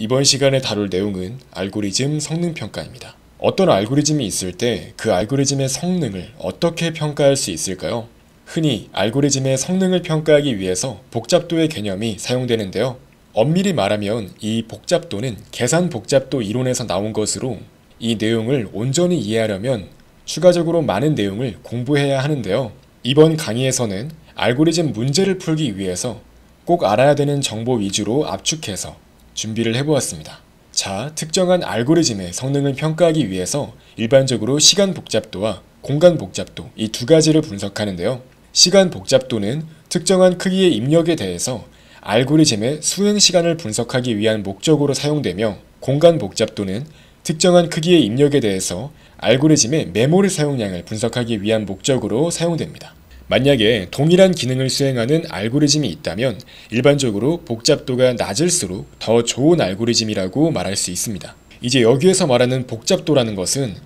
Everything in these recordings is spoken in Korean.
이번 시간에 다룰 내용은 알고리즘 성능평가입니다. 어떤 알고리즘이 있을 때 그 알고리즘의 성능을 어떻게 평가할 수 있을까요? 흔히 알고리즘의 성능을 평가하기 위해서 복잡도의 개념이 사용되는데요. 엄밀히 말하면 이 복잡도는 계산 복잡도 이론에서 나온 것으로 이 내용을 온전히 이해하려면 추가적으로 많은 내용을 공부해야 하는데요. 이번 강의에서는 알고리즘 문제를 풀기 위해서 꼭 알아야 되는 정보 위주로 압축해서 준비를 해보았습니다. 자, 특정한 알고리즘의 성능을 평가하기 위해서 일반적으로 시간 복잡도와 공간 복잡도 이 두 가지를 분석하는데요. 시간 복잡도는 특정한 크기의 입력에 대해서 알고리즘의 수행 시간을 분석하기 위한 목적으로 사용되며, 공간 복잡도는 특정한 크기의 입력에 대해서 알고리즘의 메모리 사용량을 분석하기 위한 목적으로 사용됩니다. 만약에 동일한 기능을 수행하는 알고리즘이 있다면 일반적으로 복잡도가 낮을수록 더 좋은 알고리즘이라고 말할 수 있습니다. 이제 여기에서 말하는 복잡도라는 것은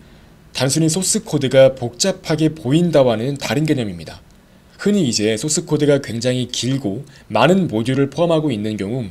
단순히 소스 코드가 복잡하게 보인다와는 다른 개념입니다. 흔히 이제 소스 코드가 굉장히 길고 많은 모듈을 포함하고 있는 경우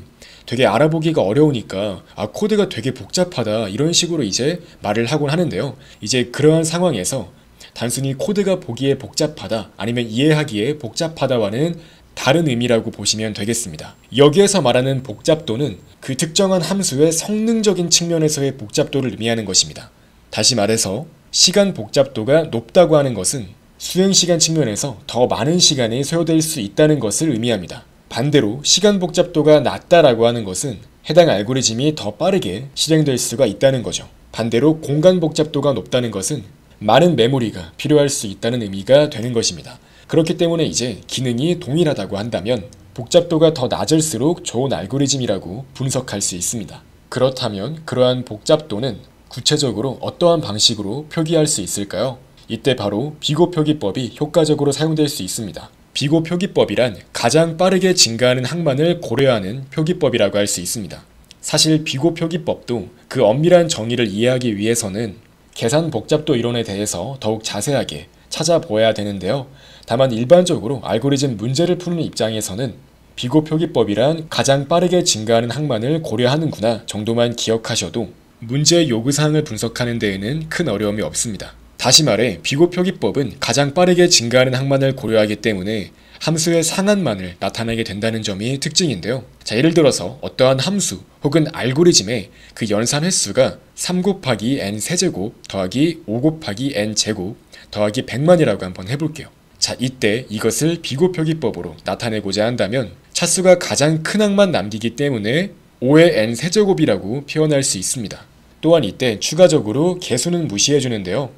되게 알아보기가 어려우니까 코드가 되게 복잡하다 이런 식으로 이제 말을 하곤 하는데요. 이제 그러한 상황에서 단순히 코드가 보기에 복잡하다 아니면 이해하기에 복잡하다와는 다른 의미라고 보시면 되겠습니다. 여기에서 말하는 복잡도는 그 특정한 함수의 성능적인 측면에서의 복잡도를 의미하는 것입니다. 다시 말해서 시간 복잡도가 높다고 하는 것은 수행시간 측면에서 더 많은 시간이 소요될 수 있다는 것을 의미합니다. 반대로 시간 복잡도가 낮다라고 하는 것은 해당 알고리즘이 더 빠르게 실행될 수가 있다는 거죠. 반대로 공간 복잡도가 높다는 것은 많은 메모리가 필요할 수 있다는 의미가 되는 것입니다. 그렇기 때문에 이제 기능이 동일하다고 한다면 복잡도가 더 낮을수록 좋은 알고리즘이라고 분석할 수 있습니다. 그렇다면 그러한 복잡도는 구체적으로 어떠한 방식으로 표기할 수 있을까요? 이때 바로 비고표기법이 효과적으로 사용될 수 있습니다. 비고표기법이란 가장 빠르게 증가하는 항만을 고려하는 표기법이라고 할 수 있습니다. 사실 비고표기법도 그 엄밀한 정의를 이해하기 위해서는 계산 복잡도 이론에 대해서 더욱 자세하게 찾아보아야 되는데요. 다만 일반적으로 알고리즘 문제를 푸는 입장에서는 비고표기법이란 가장 빠르게 증가하는 항만을 고려하는구나 정도만 기억하셔도 문제의 요구사항을 분석하는 데에는 큰 어려움이 없습니다. 다시 말해 비고표기법은 가장 빠르게 증가하는 항만을 고려하기 때문에 함수의 상한만을 나타내게 된다는 점이 특징인데요. 자, 예를 들어서 어떠한 함수 혹은 알고리즘의 그 연산 횟수가 3 곱하기 n 세제곱 더하기 5 곱하기 n 제곱 더하기 100만이라고 한번 해볼게요. 자, 이때 이것을 비고표기법으로 나타내고자 한다면 차수가 가장 큰 항만 남기기 때문에 5의 n 세제곱이라고 표현할 수 있습니다. 또한 이때 추가적으로 개수는 무시해주는데요.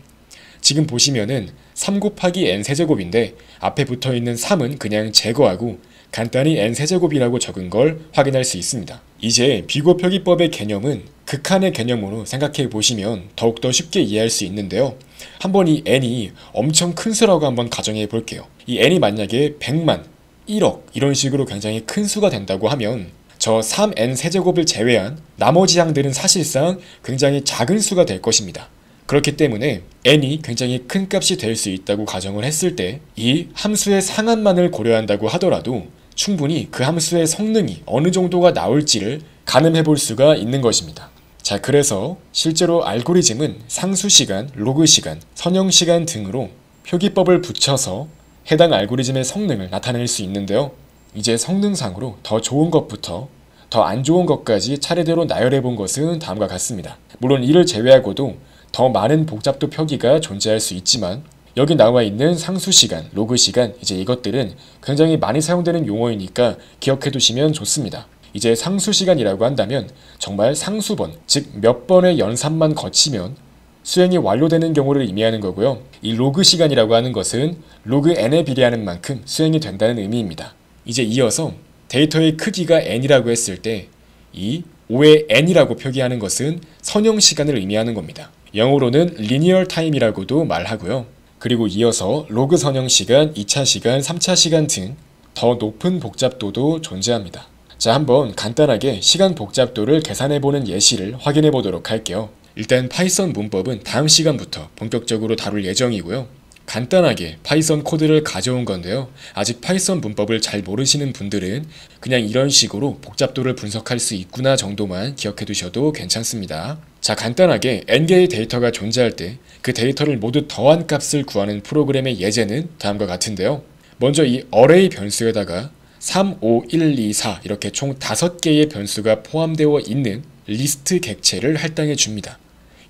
지금 보시면은 3 곱하기 n 세제곱인데 앞에 붙어있는 3은 그냥 제거하고 간단히 n 세제곱이라고 적은 걸 확인할 수 있습니다. 이제 비고표기법의 개념은 극한의 개념으로 생각해 보시면 더욱더 쉽게 이해할 수 있는데요. 한번 이 n이 엄청 큰 수라고 한번 가정해 볼게요. 이 n이 만약에 100만, 1억 이런 식으로 굉장히 큰 수가 된다고 하면 저 3n 세제곱을 제외한 나머지 항들은 사실상 굉장히 작은 수가 될 것입니다. 그렇기 때문에 n이 굉장히 큰 값이 될 수 있다고 가정을 했을 때 이 함수의 상한만을 고려한다고 하더라도 충분히 그 함수의 성능이 어느 정도가 나올지를 가늠해 볼 수가 있는 것입니다. 자, 그래서 실제로 알고리즘은 상수시간, 로그시간, 선형시간 등으로 표기법을 붙여서 해당 알고리즘의 성능을 나타낼 수 있는데요. 이제 성능상으로 더 좋은 것부터 더 안 좋은 것까지 차례대로 나열해 본 것은 다음과 같습니다. 물론 이를 제외하고도 더 많은 복잡도 표기가 존재할 수 있지만 여기 나와 있는 상수시간, 로그시간 이제 이것들은 굉장히 많이 사용되는 용어이니까 기억해 두시면 좋습니다. 이제 상수시간이라고 한다면 정말 상수번, 즉 몇 번의 연산만 거치면 수행이 완료되는 경우를 의미하는 거고요. 이 로그시간이라고 하는 것은 로그 n에 비례하는 만큼 수행이 된다는 의미입니다. 이제 이어서 데이터의 크기가 n이라고 했을 때 이 5의 n이라고 표기하는 것은 선형시간을 의미하는 겁니다. 영어로는 linear time이라고도 말하고요. 그리고 이어서 로그 선형시간, 2차 시간, 3차 시간 등 더 높은 복잡도도 존재합니다. 자, 한번 간단하게 시간 복잡도를 계산해보는 예시를 확인해 보도록 할게요. 일단 파이썬 문법은 다음 시간부터 본격적으로 다룰 예정이고요. 간단하게 파이썬 코드를 가져온 건데요. 아직 파이썬 문법을 잘 모르시는 분들은 그냥 이런 식으로 복잡도를 분석할 수 있구나 정도만 기억해 두셔도 괜찮습니다. 자, 간단하게 n개의 데이터가 존재할 때 그 데이터를 모두 더한 값을 구하는 프로그램의 예제는 다음과 같은데요. 먼저 이 array 변수에다가 3, 5, 1, 2, 4 이렇게 총 5개의 변수가 포함되어 있는 리스트 객체를 할당해 줍니다.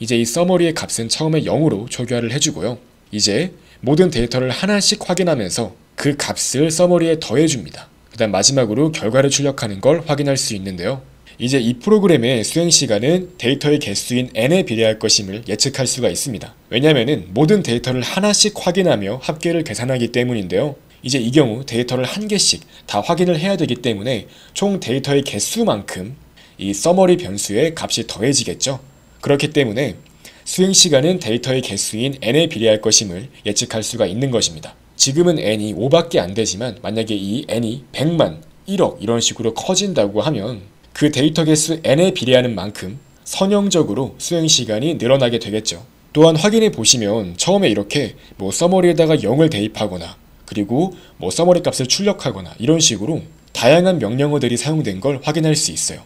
이제 이 서머리의 값은 처음에 0으로 초기화를 해주고요. 이제 모든 데이터를 하나씩 확인하면서 그 값을 서머리에 더해줍니다. 그 다음 마지막으로 결과를 출력하는 걸 확인할 수 있는데요. 이제 이 프로그램의 수행시간은 데이터의 개수인 n에 비례할 것임을 예측할 수가 있습니다. 왜냐하면 모든 데이터를 하나씩 확인하며 합계를 계산하기 때문인데요. 이제 이 경우 데이터를 한 개씩 다 확인을 해야 되기 때문에 총 데이터의 개수만큼 이 서머리 변수의 값이 더해지겠죠. 그렇기 때문에 수행시간은 데이터의 개수인 n에 비례할 것임을 예측할 수가 있는 것입니다. 지금은 n이 5밖에 안 되지만 만약에 이 n이 100만, 1억 이런 식으로 커진다고 하면 그 데이터 개수 n에 비례하는 만큼 선형적으로 수행시간이 늘어나게 되겠죠. 또한 확인해 보시면 처음에 이렇게 서머리에다가 0을 대입하거나 그리고 서머리 값을 출력하거나 이런 식으로 다양한 명령어들이 사용된 걸 확인할 수 있어요.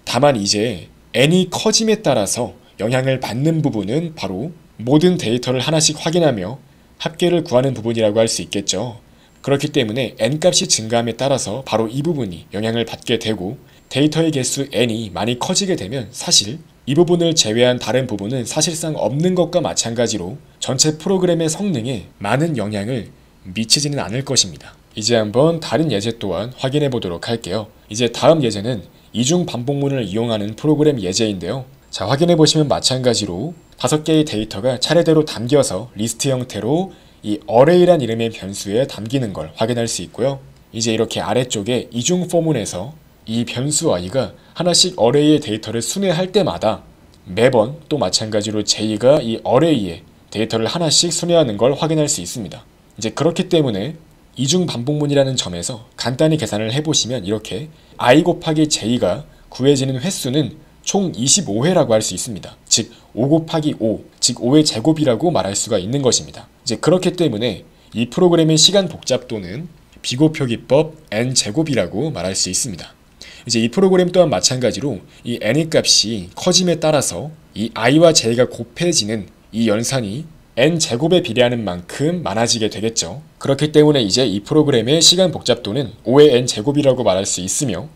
다만 이제 n이 커짐에 따라서 영향을 받는 부분은 바로 모든 데이터를 하나씩 확인하며 합계를 구하는 부분이라고 할 수 있겠죠. 그렇기 때문에 n값이 증가함에 따라서 바로 이 부분이 영향을 받게 되고 데이터의 개수 n이 많이 커지게 되면 사실 이 부분을 제외한 다른 부분은 사실상 없는 것과 마찬가지로 전체 프로그램의 성능에 많은 영향을 미치지는 않을 것입니다. 이제 한번 다른 예제 또한 확인해 보도록 할게요. 이제 다음 예제는 이중 반복문을 이용하는 프로그램 예제인데요. 자, 확인해 보시면 마찬가지로 5개의 데이터가 차례대로 담겨서 리스트 형태로 이 array란 이름의 변수에 담기는 걸 확인할 수 있고요. 이제 이렇게 아래쪽에 이중 포문에서 이 변수 i가 하나씩 array의 데이터를 순회할 때마다 매번 또 마찬가지로 j가 이 array의 데이터를 하나씩 순회하는 걸 확인할 수 있습니다. 이제 그렇기 때문에 이중 반복문이라는 점에서 간단히 계산을 해보시면 이렇게 i 곱하기 j가 구해지는 횟수는 총 25회라고 할 수 있습니다. 즉 5 곱하기 5, 즉 5의 제곱이라고 말할 수가 있는 것입니다. 이제 그렇기 때문에 이 프로그램의 시간 복잡도는 비곱표기법 n제곱이라고 말할 수 있습니다. 이제 이 프로그램 또한 마찬가지로 이 n의 값이 커짐에 따라서 이 i와 j가 곱해지는 이 연산이 n제곱에 비례하는 만큼 많아지게 되겠죠. 그렇기 때문에 이제 이 프로그램의 시간 복잡도는 5의 n제곱이라고 말할 수 있으며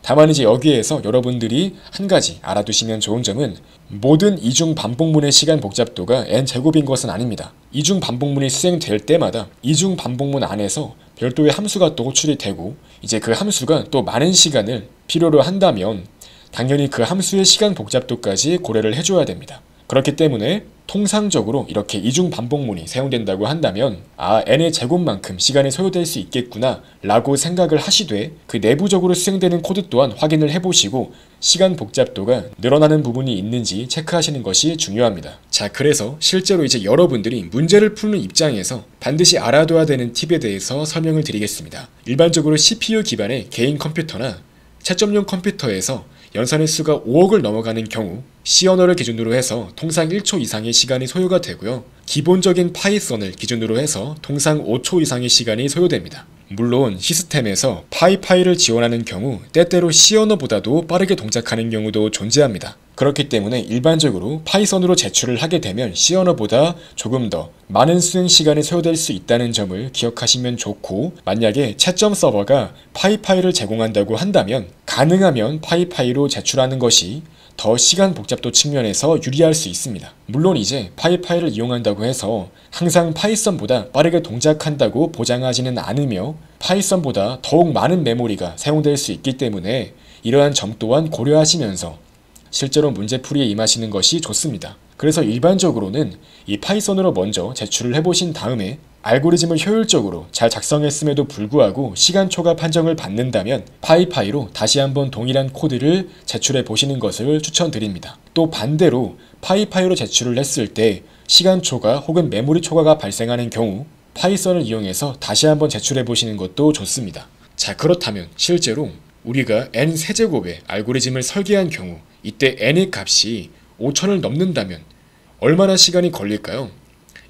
다만 이제 여기에서 여러분들이 한 가지 알아두시면 좋은 점은 모든 이중 반복문의 시간 복잡도가 n제곱인 것은 아닙니다. 이중 반복문이 수행될 때마다 이중 반복문 안에서 별도의 함수가 또 호출이 되고 이제 그 함수가 또 많은 시간을 필요로 한다면 당연히 그 함수의 시간 복잡도까지 고려를 해줘야 됩니다. 그렇기 때문에 통상적으로 이렇게 이중 반복문이 사용된다고 한다면 n의 제곱만큼 시간이 소요될 수 있겠구나 라고 생각을 하시되 그 내부적으로 수행되는 코드 또한 확인을 해보시고 시간 복잡도가 늘어나는 부분이 있는지 체크하시는 것이 중요합니다. 자, 그래서 실제로 이제 여러분들이 문제를 푸는 입장에서 반드시 알아둬야 되는 팁에 대해서 설명을 드리겠습니다. 일반적으로 CPU 기반의 개인 컴퓨터나 채점용 컴퓨터에서 연산 횟수가 5억을 넘어가는 경우 C 언어를 기준으로 해서 통상 1초 이상의 시간이 소요가 되고요. 기본적인 파이썬을 기준으로 해서 통상 5초 이상의 시간이 소요됩니다. 물론 시스템에서 파이파이를 지원하는 경우 때때로 C 언어보다도 빠르게 동작하는 경우도 존재합니다. 그렇기 때문에 일반적으로 파이썬으로 제출을 하게 되면 C 언어보다 조금 더 많은 수행 시간이 소요될 수 있다는 점을 기억하시면 좋고 만약에 채점 서버가 파이파이를 제공한다고 한다면 가능하면 파이파이로 제출하는 것이 더 시간 복잡도 측면에서 유리할 수 있습니다. 물론 이제 파이파이를 이용한다고 해서 항상 파이썬보다 빠르게 동작한다고 보장하지는 않으며 파이썬보다 더욱 많은 메모리가 사용될 수 있기 때문에 이러한 점 또한 고려하시면서 실제로 문제풀이에 임하시는 것이 좋습니다. 그래서 일반적으로는 이 파이썬으로 먼저 제출을 해보신 다음에 알고리즘을 효율적으로 잘 작성했음에도 불구하고 시간 초과 판정을 받는다면 파이파이로 다시 한번 동일한 코드를 제출해 보시는 것을 추천드립니다. 또 반대로 파이파이로 제출을 했을 때 시간 초과 혹은 메모리 초과가 발생하는 경우 파이썬을 이용해서 다시 한번 제출해 보시는 것도 좋습니다. 자, 그렇다면 실제로 우리가 n 세제곱의 알고리즘을 설계한 경우 이때 n의 값이 5000을 넘는다면 얼마나 시간이 걸릴까요?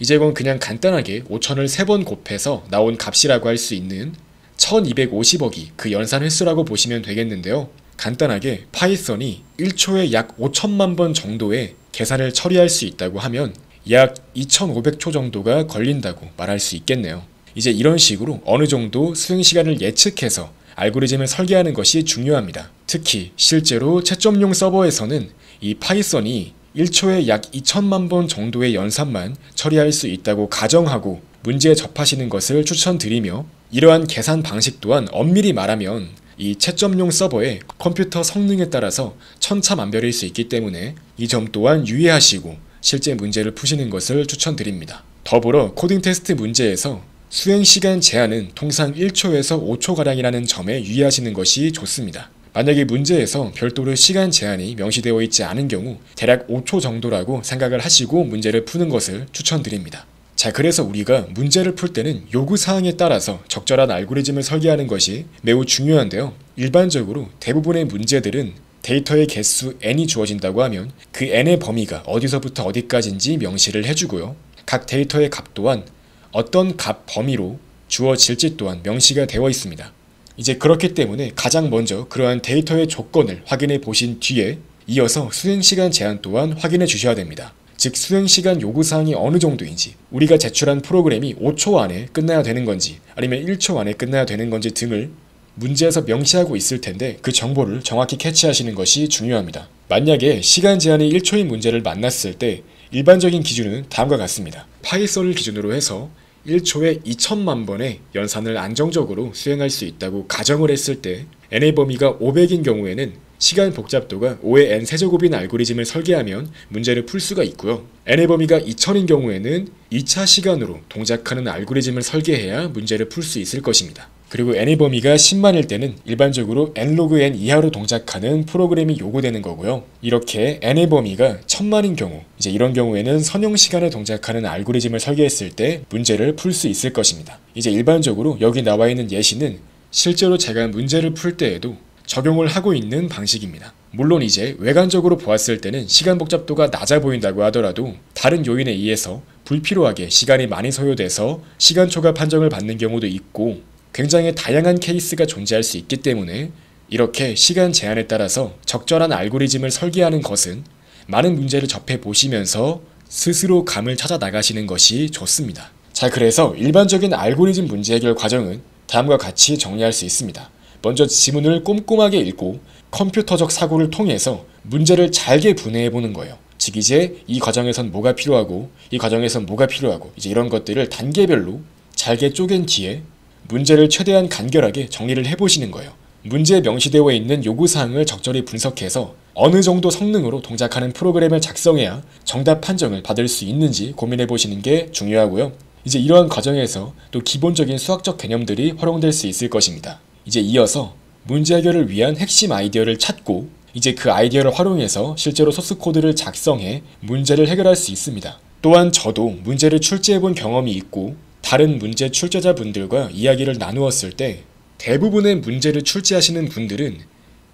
이제 이건 그냥 간단하게 5천을 3번 곱해서 나온 값이라고 할 수 있는 1250억이 그 연산 횟수라고 보시면 되겠는데요. 간단하게 파이썬이 1초에 약 5천만 번 정도의 계산을 처리할 수 있다고 하면 약 2500초 정도가 걸린다고 말할 수 있겠네요. 이제 이런 식으로 어느 정도 수행 시간을 예측해서 알고리즘을 설계하는 것이 중요합니다. 특히 실제로 채점용 서버에서는 이 파이썬이 1초에 약 2천만 번 정도의 연산만 처리할 수 있다고 가정하고 문제에 접하시는 것을 추천드리며, 이러한 계산 방식 또한 엄밀히 말하면 이 채점용 서버의 컴퓨터 성능에 따라서 천차만별일 수 있기 때문에 이 점 또한 유의하시고 실제 문제를 푸시는 것을 추천드립니다. 더불어 코딩 테스트 문제에서 수행시간 제한은 통상 1초에서 5초가량이라는 점에 유의하시는 것이 좋습니다. 만약에 문제에서 별도로 시간 제한이 명시되어 있지 않은 경우 대략 5초 정도라고 생각을 하시고 문제를 푸는 것을 추천드립니다. 자, 그래서 우리가 문제를 풀 때는 요구사항에 따라서 적절한 알고리즘을 설계하는 것이 매우 중요한데요. 일반적으로 대부분의 문제들은 데이터의 개수 n이 주어진다고 하면 그 n의 범위가 어디서부터 어디까지인지 명시를 해주고요. 각 데이터의 값 또한 어떤 값 범위로 주어질지 또한 명시가 되어 있습니다. 이제 그렇기 때문에 가장 먼저 그러한 데이터의 조건을 확인해 보신 뒤에 이어서 수행시간 제한 또한 확인해 주셔야 됩니다. 즉 수행시간 요구사항이 어느 정도인지, 우리가 제출한 프로그램이 5초 안에 끝나야 되는 건지 아니면 1초 안에 끝나야 되는 건지 등을 문제에서 명시하고 있을 텐데 그 정보를 정확히 캐치하시는 것이 중요합니다. 만약에 시간 제한이 1초인 문제를 만났을 때 일반적인 기준은 다음과 같습니다. 파이썬을 기준으로 해서 1초에 2천만 번의 연산을 안정적으로 수행할 수 있다고 가정을 했을 때 n의 범위가 500인 경우에는 시간 복잡도가 5의 n 세제곱인 알고리즘을 설계하면 문제를 풀 수가 있고요. n의 범위가 2000인 경우에는 2차 시간으로 동작하는 알고리즘을 설계해야 문제를 풀 수 있을 것입니다. 그리고 n의 범위가 10만일 때는 일반적으로 nlog n 이하로 동작하는 프로그램이 요구되는 거고요. 이렇게 n의 범위가 1000만인 경우, 이제 이런 경우에는 선형 시간에 동작하는 알고리즘을 설계했을 때 문제를 풀 수 있을 것입니다. 이제 일반적으로 여기 나와 있는 예시는 실제로 제가 문제를 풀 때에도 적용을 하고 있는 방식입니다. 물론 이제 외관적으로 보았을 때는 시간 복잡도가 낮아 보인다고 하더라도 다른 요인에 의해서 불필요하게 시간이 많이 소요돼서 시간 초과 판정을 받는 경우도 있고 굉장히 다양한 케이스가 존재할 수 있기 때문에 이렇게 시간 제한에 따라서 적절한 알고리즘을 설계하는 것은 많은 문제를 접해 보시면서 스스로 감을 찾아 나가시는 것이 좋습니다. 자, 그래서 일반적인 알고리즘 문제 해결 과정은 다음과 같이 정리할 수 있습니다. 먼저 지문을 꼼꼼하게 읽고 컴퓨터적 사고를 통해서 문제를 잘게 분해해 보는 거예요. 즉 이제 이 과정에선 뭐가 필요하고 이 과정에선 뭐가 필요하고 이제 이런 것들을 단계별로 잘게 쪼갠 뒤에 문제를 최대한 간결하게 정리를 해보시는 거예요. 문제에 명시되어 있는 요구사항을 적절히 분석해서 어느 정도 성능으로 동작하는 프로그램을 작성해야 정답 판정을 받을 수 있는지 고민해 보시는 게 중요하고요. 이제 이러한 과정에서 또 기본적인 수학적 개념들이 활용될 수 있을 것입니다. 이제 이어서 문제 해결을 위한 핵심 아이디어를 찾고 이제 그 아이디어를 활용해서 실제로 소스 코드를 작성해 문제를 해결할 수 있습니다. 또한 저도 문제를 출제해본 경험이 있고 다른 문제 출제자분들과 이야기를 나누었을 때 대부분의 문제를 출제하시는 분들은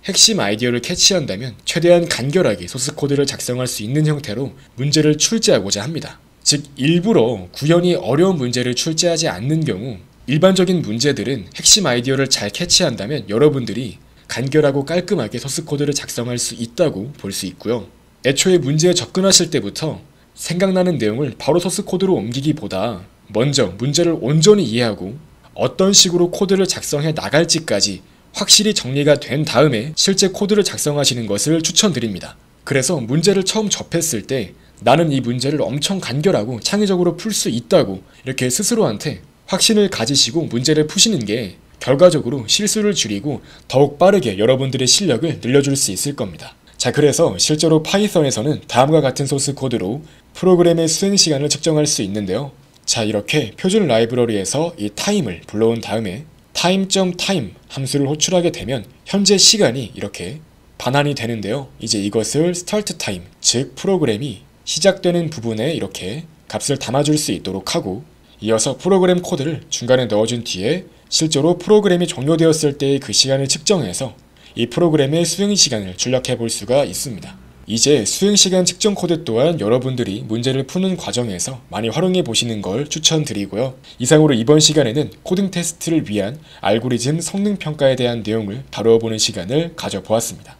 핵심 아이디어를 캐치한다면 최대한 간결하게 소스 코드를 작성할 수 있는 형태로 문제를 출제하고자 합니다. 즉 일부러 구현이 어려운 문제를 출제하지 않는 경우 일반적인 문제들은 핵심 아이디어를 잘 캐치한다면 여러분들이 간결하고 깔끔하게 소스 코드를 작성할 수 있다고 볼 수 있고요. 애초에 문제에 접근하실 때부터 생각나는 내용을 바로 소스 코드로 옮기기보다 먼저 문제를 온전히 이해하고 어떤 식으로 코드를 작성해 나갈지까지 확실히 정리가 된 다음에 실제 코드를 작성하시는 것을 추천드립니다. 그래서 문제를 처음 접했을 때 나는 이 문제를 엄청 간결하고 창의적으로 풀 수 있다고 이렇게 스스로한테 확신을 가지시고 문제를 푸시는 게 결과적으로 실수를 줄이고 더욱 빠르게 여러분들의 실력을 늘려줄 수 있을 겁니다. 자, 그래서 실제로 파이썬에서는 다음과 같은 소스 코드로 프로그램의 수행 시간을 측정할 수 있는데요. 자, 이렇게 표준 라이브러리에서 이 time을 불러온 다음에 time.time 함수를 호출하게 되면 현재 시간이 이렇게 반환이 되는데요. 이제 이것을 start time, 즉 프로그램이 시작되는 부분에 이렇게 값을 담아줄 수 있도록 하고 이어서 프로그램 코드를 중간에 넣어준 뒤에 실제로 프로그램이 종료되었을 때의 그 시간을 측정해서 이 프로그램의 수행 시간을 출력해 볼 수가 있습니다. 이제 수행시간 측정 코드 또한 여러분들이 문제를 푸는 과정에서 많이 활용해 보시는 걸 추천드리고요. 이상으로 이번 시간에는 코딩 테스트를 위한 알고리즘 성능 평가에 대한 내용을 다루어보는 시간을 가져보았습니다.